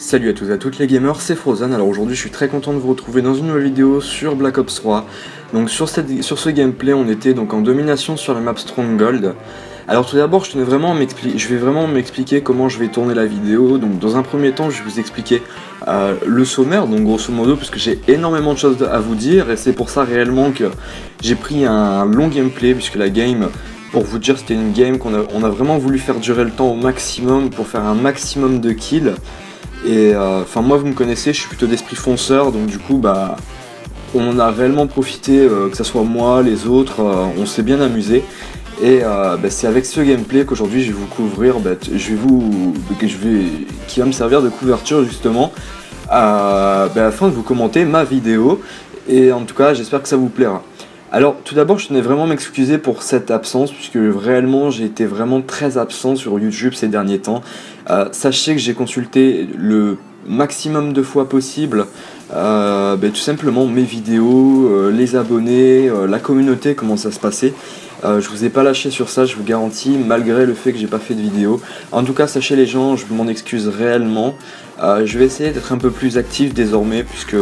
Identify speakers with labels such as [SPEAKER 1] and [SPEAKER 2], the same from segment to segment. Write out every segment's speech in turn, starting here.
[SPEAKER 1] Salut à tous et à toutes les gamers, c'est Frozen. Alors aujourd'hui je suis très content de vous retrouver dans une nouvelle vidéo sur Black Ops 3. Donc sur ce gameplay on était donc en domination sur la map Stronghold. Alors tout d'abord je vais vraiment m'expliquer comment je vais tourner la vidéo. Donc dans un premier temps je vais vous expliquer le sommaire, donc grosso modo, puisque j'ai énormément de choses à vous dire. Et c'est pour ça réellement que j'ai pris un long gameplay, puisque la game, pour vous dire, c'était une game qu'on a vraiment voulu faire durer le temps au maximum pour faire un maximum de kills. Et enfin moi vous me connaissez, je suis plutôt d'esprit fonceur, donc du coup bah on a réellement profité, que ce soit moi, les autres, on s'est bien amusé. Et c'est avec ce gameplay qu'aujourd'hui je vais vous couvrir, qui va me servir de couverture justement, afin de vous commenter ma vidéo. Et en tout cas j'espère que ça vous plaira. Alors tout d'abord je tenais vraiment à m'excuser pour cette absence, puisque réellement j'ai été vraiment très absent sur YouTube ces derniers temps. Sachez que j'ai consulté le maximum de fois possible tout simplement mes vidéos, les abonnés, la communauté, comment ça se passait. Je vous ai pas lâché sur ça, je vous garantis, malgré le fait que j'ai pas fait de vidéo. En tout cas sachez les gens, je m'en excuse réellement. Je vais essayer d'être un peu plus actif désormais, puisque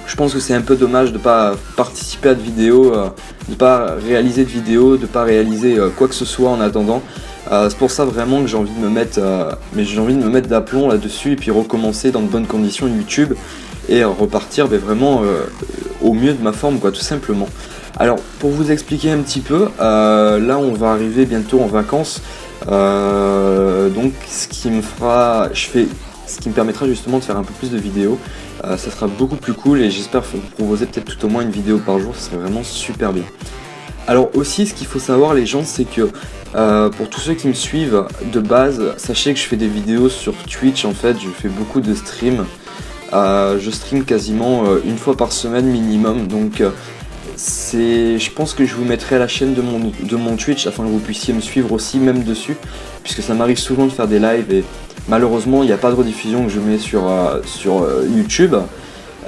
[SPEAKER 1] je pense que c'est un peu dommage de ne pas participer à de vidéos, de ne pas réaliser de vidéos, de ne pas réaliser quoi que ce soit en attendant. C'est pour ça vraiment que j'ai envie de me mettre, d'aplomb là-dessus et puis recommencer dans de bonnes conditions YouTube et repartir vraiment au mieux de ma forme, quoi, tout simplement. Alors pour vous expliquer un petit peu, là on va arriver bientôt en vacances, donc ce qui me permettra justement de faire un peu plus de vidéos. Ça sera beaucoup plus cool et j'espère vous proposer peut-être tout au moins une vidéo par jour, ça serait vraiment super bien. Alors aussi ce qu'il faut savoir les gens, c'est que pour tous ceux qui me suivent de base, sachez que je fais des vidéos sur Twitch. En fait je fais beaucoup de streams, je stream quasiment une fois par semaine minimum, donc je pense que je vous mettrai la chaîne de mon Twitch afin que vous puissiez me suivre aussi même dessus, puisque ça m'arrive souvent de faire des lives et malheureusement il n'y a pas de rediffusion que je mets sur YouTube.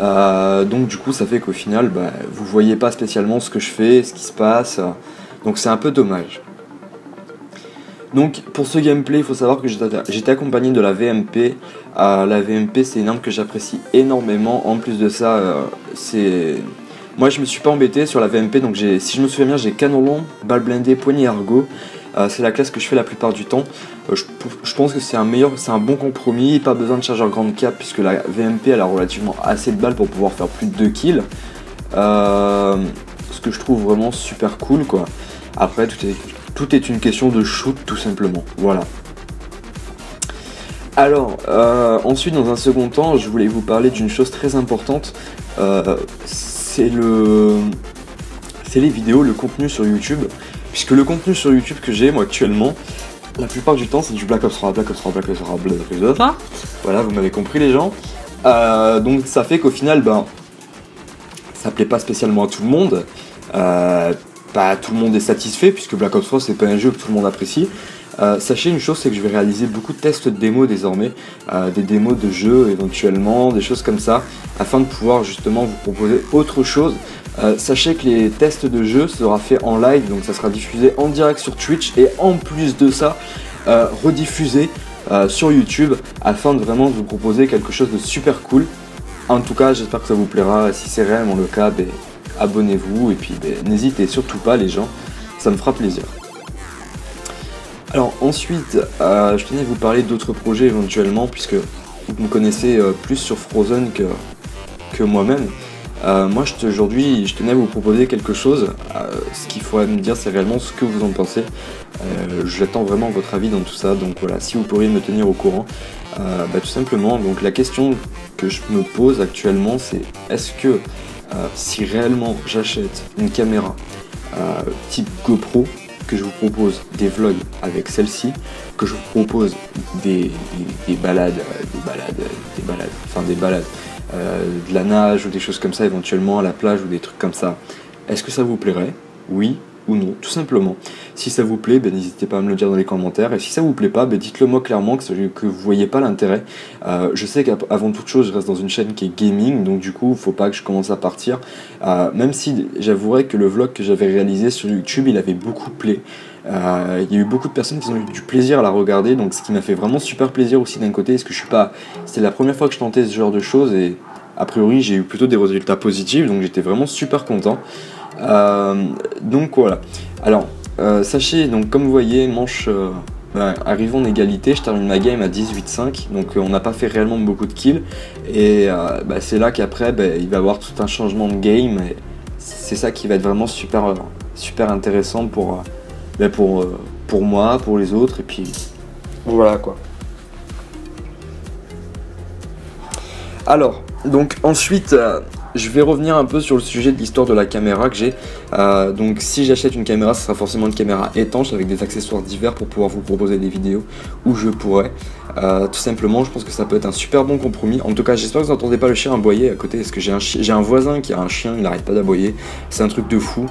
[SPEAKER 1] Donc du coup ça fait qu'au final vous voyez pas spécialement ce que je fais, ce qui se passe, donc c'est un peu dommage. Donc pour ce gameplay il faut savoir que j'étais accompagné de la VMP. La VMP c'est une arme que j'apprécie énormément. En plus de ça moi je me suis pas embêté sur la VMP, donc si je me souviens bien j'ai canon long, balle blindée, poignée argo. C'est la classe que je fais la plupart du temps. Je pense que c'est un bon compromis, pas besoin de chargeur grande cap puisque la VMP elle a relativement assez de balles pour pouvoir faire plus de 2 kills. Ce que je trouve vraiment super cool, quoi. Après tout est une question de shoot tout simplement, voilà. Alors ensuite dans un second temps je voulais vous parler d'une chose très importante, c'est les vidéos, le contenu sur YouTube. Puisque le contenu sur YouTube que j'ai moi actuellement, la plupart du temps c'est du Black Ops 3, Black Ops 3, Black Ops 3, Black Ops 3. Voilà, vous m'avez compris les gens. Donc ça fait qu'au final, ça plaît pas spécialement à tout le monde. Pas tout le monde est satisfait, puisque Black Ops 3 c'est pas un jeu que tout le monde apprécie. Sachez une chose, c'est que je vais réaliser beaucoup de tests de démos désormais, des démos de jeux éventuellement, des choses comme ça, afin de pouvoir justement vous proposer autre chose. Sachez que les tests de jeu sera fait en live, donc ça sera diffusé en direct sur Twitch et en plus de ça rediffusé sur YouTube, afin de vraiment vous proposer quelque chose de super cool. En tout cas j'espère que ça vous plaira. Si c'est réellement le cas, abonnez-vous et puis n'hésitez surtout pas les gens, ça me fera plaisir. Alors ensuite je tenais à vous parler d'autres projets éventuellement, puisque vous me connaissez plus sur Frozen que moi-même. Moi aujourd'hui je tenais à vous proposer quelque chose. Ce qu'il faudrait me dire c'est réellement ce que vous en pensez. J'attends vraiment votre avis dans tout ça, donc voilà, si vous pourriez me tenir au courant. Tout simplement, donc la question que je me pose actuellement c'est est-ce que si réellement j'achète une caméra type GoPro, que je vous propose des vlogs avec celle-ci, que je vous propose des balades, de la nage ou des choses comme ça éventuellement à la plage ou des trucs comme ça, est-ce que ça vous plairait? Oui ou non, tout simplement. Si ça vous plaît, n'hésitez pas à me le dire dans les commentaires, et si ça vous plaît pas, dites-le moi clairement que vous voyez pas l'intérêt. Je sais qu'avant toute chose je reste dans une chaîne qui est gaming, donc du coup faut pas que je commence à partir, même si j'avouerais que le vlog que j'avais réalisé sur YouTube il avait beaucoup plu, Il y a eu beaucoup de personnes qui ont eu du plaisir à la regarder, donc ce qui m'a fait vraiment super plaisir aussi d'un côté, parce que je suis pas... C'était la première fois que je tentais ce genre de choses, et a priori j'ai eu plutôt des résultats positifs, donc j'étais vraiment super content. Donc voilà. Alors, sachez, donc comme vous voyez, manche... arrivons en égalité, je termine ma game à 18-5, donc on n'a pas fait réellement beaucoup de kills, et c'est là qu'après il va y avoir tout un changement de game, et c'est ça qui va être vraiment super, super intéressant pour moi, pour les autres, et puis voilà quoi. Alors, donc ensuite, je vais revenir un peu sur le sujet de l'histoire de la caméra que j'ai. Donc si j'achète une caméra, ce sera forcément une caméra étanche avec des accessoires divers pour pouvoir vous proposer des vidéos où je pourrais. Tout simplement, je pense que ça peut être un super bon compromis. En tout cas, j'espère que vous n'entendez pas le chien aboyer à côté, parce que j'ai un voisin qui a un chien, il n'arrête pas d'aboyer. C'est un truc de fou.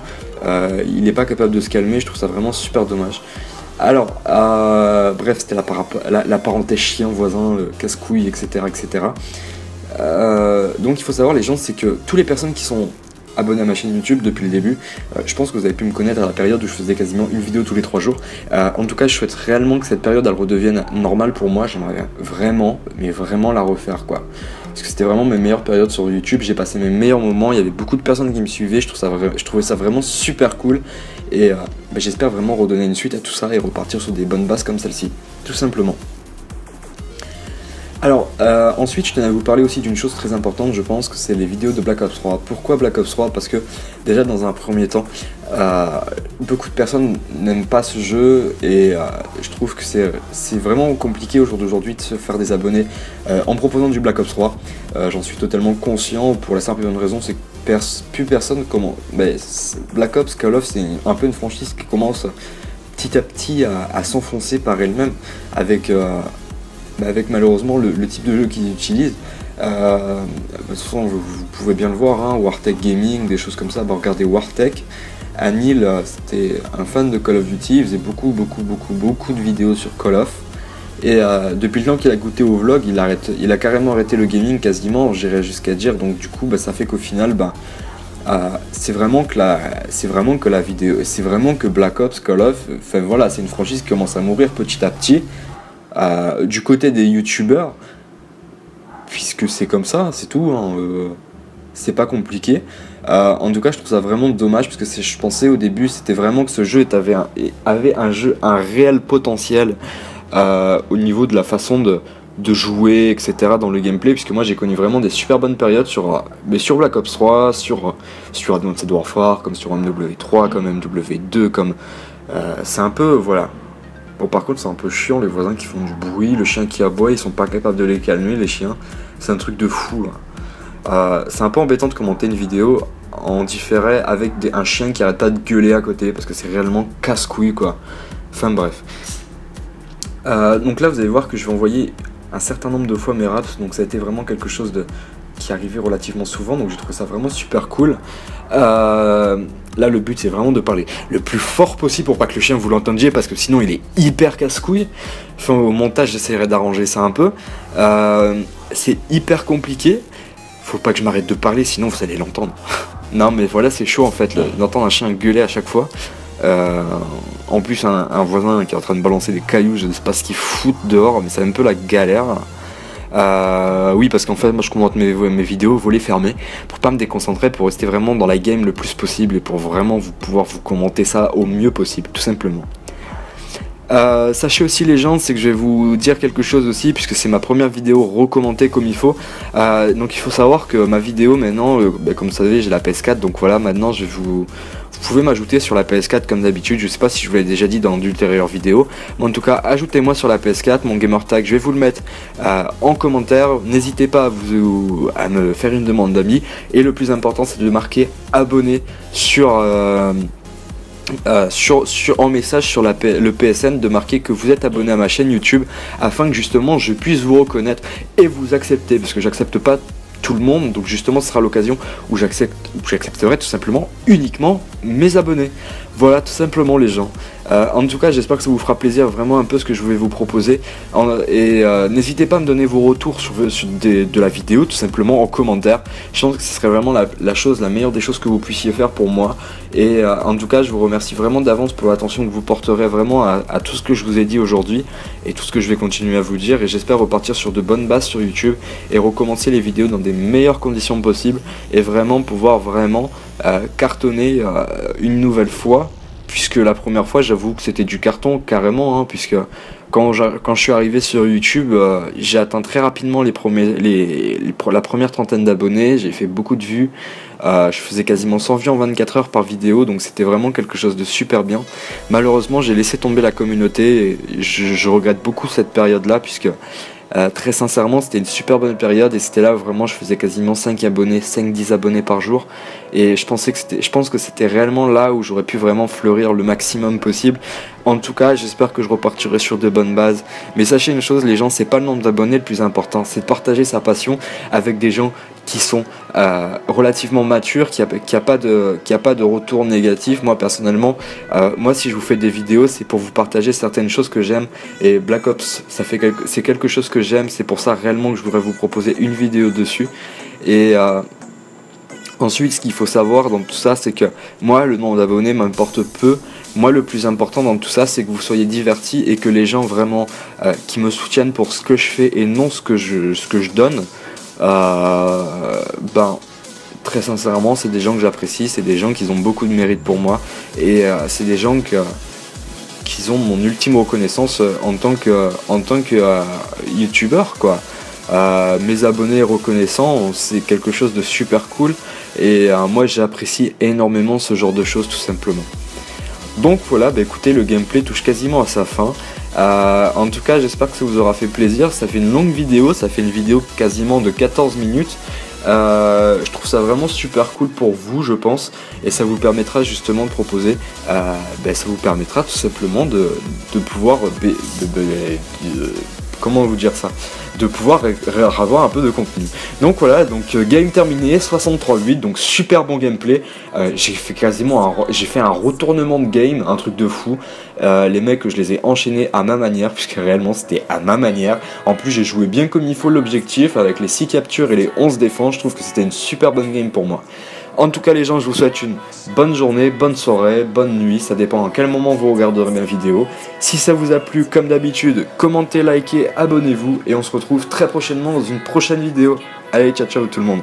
[SPEAKER 1] Il n'est pas capable de se calmer, je trouve ça vraiment super dommage. Alors, bref, c'était la parenthèse chien, voisin, casse-couille, etc. etc. Donc il faut savoir les gens, c'est que toutes les personnes qui sont abonnées à ma chaîne YouTube depuis le début, je pense que vous avez pu me connaître à la période où je faisais quasiment une vidéo tous les 3 jours. En tout cas je souhaite réellement que cette période elle redevienne normale pour moi. J'aimerais vraiment, mais vraiment la refaire quoi. Parce que c'était vraiment mes meilleures périodes sur YouTube, j'ai passé mes meilleurs moments, il y avait beaucoup de personnes qui me suivaient, je trouvais ça vraiment super cool. Et j'espère vraiment redonner une suite à tout ça et repartir sur des bonnes bases comme celle-ci, tout simplement. Alors, ensuite, je tenais à vous parler aussi d'une chose très importante, je pense, que c'est les vidéos de Black Ops 3. Pourquoi Black Ops 3? Parce que, déjà, dans un premier temps, beaucoup de personnes n'aiment pas ce jeu, et je trouve que c'est vraiment compliqué au jour d'aujourd'hui de se faire des abonnés en proposant du Black Ops 3. J'en suis totalement conscient, pour la simple et bonne raison, c'est que plus personne comment... Black Ops, Call of, c'est un peu une franchise qui commence petit à petit à s'enfoncer par elle-même, avec malheureusement le type de jeu qu'ils utilisent. De toute façon, vous pouvez bien le voir, hein, Wartech Gaming, des choses comme ça. Regardez Wartech. Anil, c'était un fan de Call of Duty, il faisait beaucoup de vidéos sur Call of. Et depuis le temps qu'il a goûté au vlog, il a carrément arrêté le gaming quasiment, j'irais jusqu'à dire. Donc du coup, ça fait qu'au final, c'est vraiment que la vidéo, c'est vraiment que Black Ops, Call of, enfin voilà, c'est une franchise qui commence à mourir petit à petit. Du côté des youtubeurs, puisque c'est comme ça, c'est tout, hein, c'est pas compliqué. En tout cas, je trouve ça vraiment dommage, parce que je pensais au début, c'était vraiment que ce jeu avait un réel potentiel au niveau de la façon de jouer, etc. dans le gameplay, puisque moi j'ai connu vraiment des super bonnes périodes sur Black Ops 3, sur Advanced Warfare, comme sur MW3, comme MW2, comme c'est un peu, voilà. Bon, par contre, c'est un peu chiant, les voisins qui font du bruit, le chien qui aboie, ils sont pas capables de les calmer, les chiens. C'est un truc de fou, là. C'est un peu embêtant de commenter une vidéo en différé avec un chien qui arrête pas de gueuler à côté, parce que c'est réellement casse-couille, quoi. Enfin, bref. Donc là, vous allez voir que je vais envoyer un certain nombre de fois mes raps, donc ça a été vraiment quelque chose qui arrivait relativement souvent, donc j'ai trouvé ça vraiment super cool. Là le but c'est vraiment de parler le plus fort possible pour pas que le chien vous l'entendiez, parce que sinon il est hyper casse-couille. Enfin, au montage j'essaierai d'arranger ça un peu. C'est hyper compliqué, faut pas que je m'arrête de parler sinon vous allez l'entendre. Non mais voilà, c'est chaud en fait d'entendre un chien gueuler à chaque fois. En plus un voisin qui est en train de balancer des cailloux, je sais pas ce qu'il fout dehors, mais c'est un peu la galère. Oui, parce qu'en fait moi je commente mes vidéos volets fermés pour pas me déconcentrer, pour rester vraiment dans la game le plus possible et pour vraiment pouvoir vous commenter ça au mieux possible, tout simplement. Sachez aussi les gens, c'est que je vais vous dire quelque chose aussi, puisque c'est ma première vidéo recommentée comme il faut. Donc il faut savoir que ma vidéo maintenant, comme vous savez j'ai la PS4, donc voilà, maintenant vous pouvez m'ajouter sur la PS4 comme d'habitude. Je sais pas si je vous l'ai déjà dit dans d'ultérieures vidéos, mais en tout cas ajoutez-moi sur la PS4, mon gamer tag je vais vous le mettre en commentaire. N'hésitez pas à me faire une demande d'amis, et le plus important c'est de marquer abonné en message sur le PSN, de marquer que vous êtes abonné à ma chaîne YouTube, afin que justement je puisse vous reconnaître et vous accepter, parce que j'accepte pas tout le monde, donc justement ce sera l'occasion où j'accepterai tout simplement uniquement mes abonnés. Voilà, tout simplement les gens. En tout cas, j'espère que ça vous fera plaisir vraiment un peu ce que je voulais vous proposer. N'hésitez pas à me donner vos retours de la vidéo, tout simplement en commentaire. Je pense que ce serait vraiment la meilleure des choses que vous puissiez faire pour moi. Et en tout cas, je vous remercie vraiment d'avance pour l'attention que vous porterez vraiment à tout ce que je vous ai dit aujourd'hui et tout ce que je vais continuer à vous dire. Et j'espère repartir sur de bonnes bases sur YouTube et recommencer les vidéos dans des meilleures conditions possibles et vraiment pouvoir cartonner une nouvelle fois. Puisque la première fois, j'avoue que c'était du carton carrément, hein, puisque quand je suis arrivé sur YouTube, j'ai atteint très rapidement la première trentaine d'abonnés, j'ai fait beaucoup de vues, je faisais quasiment 100 vues en 24 heures par vidéo, donc c'était vraiment quelque chose de super bien. Malheureusement, j'ai laissé tomber la communauté et je regrette beaucoup cette période-là, puisque très sincèrement, c'était une super bonne période et c'était là où vraiment je faisais quasiment 5-10 abonnés par jour. Et je pense que c'était réellement là où j'aurais pu vraiment fleurir le maximum possible. En tout cas, j'espère que je repartirai sur de bonnes bases. Mais sachez une chose, les gens, c'est pas le nombre d'abonnés le plus important, c'est de partager sa passion avec des gens qui sont relativement matures, qui a pas de retour négatif. Moi personnellement, si je vous fais des vidéos, c'est pour vous partager certaines choses que j'aime, et Black Ops, c'est quelque chose que j'aime, c'est pour ça réellement que je voudrais vous proposer une vidéo dessus. Et ensuite, ce qu'il faut savoir dans tout ça, c'est que moi, le nombre d'abonnés m'importe peu. Moi, le plus important dans tout ça, c'est que vous soyez divertis et que les gens vraiment qui me soutiennent pour ce que je fais et non ce que je donne, très sincèrement, c'est des gens que j'apprécie, c'est des gens qui ont beaucoup de mérite pour moi, et c'est des gens qui ont mon ultime reconnaissance en tant que youtubeur, quoi. Mes abonnés reconnaissants, c'est quelque chose de super cool, et moi j'apprécie énormément ce genre de choses, tout simplement. Donc voilà, écoutez, le gameplay touche quasiment à sa fin. En tout cas, j'espère que ça vous aura fait plaisir. Ça fait une longue vidéo, ça fait une vidéo quasiment de 14 minutes. Je trouve ça vraiment super cool pour vous, je pense, et ça vous permettra justement de proposer, ça vous permettra tout simplement de pouvoir, comment vous dire ça, de pouvoir avoir un peu de contenu. Donc voilà, game terminé, 63-8, donc super bon gameplay. J'ai fait un retournement de game, un truc de fou. Les mecs, je les ai enchaînés à ma manière, puisque réellement c'était à ma manière. En plus, j'ai joué bien comme il faut l'objectif, avec les 6 captures et les 11 défenses. Je trouve que c'était une super bonne game pour moi. En tout cas les gens, je vous souhaite une bonne journée, bonne soirée, bonne nuit, ça dépend à quel moment vous regarderez ma vidéo. Si ça vous a plu, comme d'habitude, commentez, likez, abonnez-vous, et on se retrouve très prochainement dans une prochaine vidéo. Allez, ciao ciao tout le monde.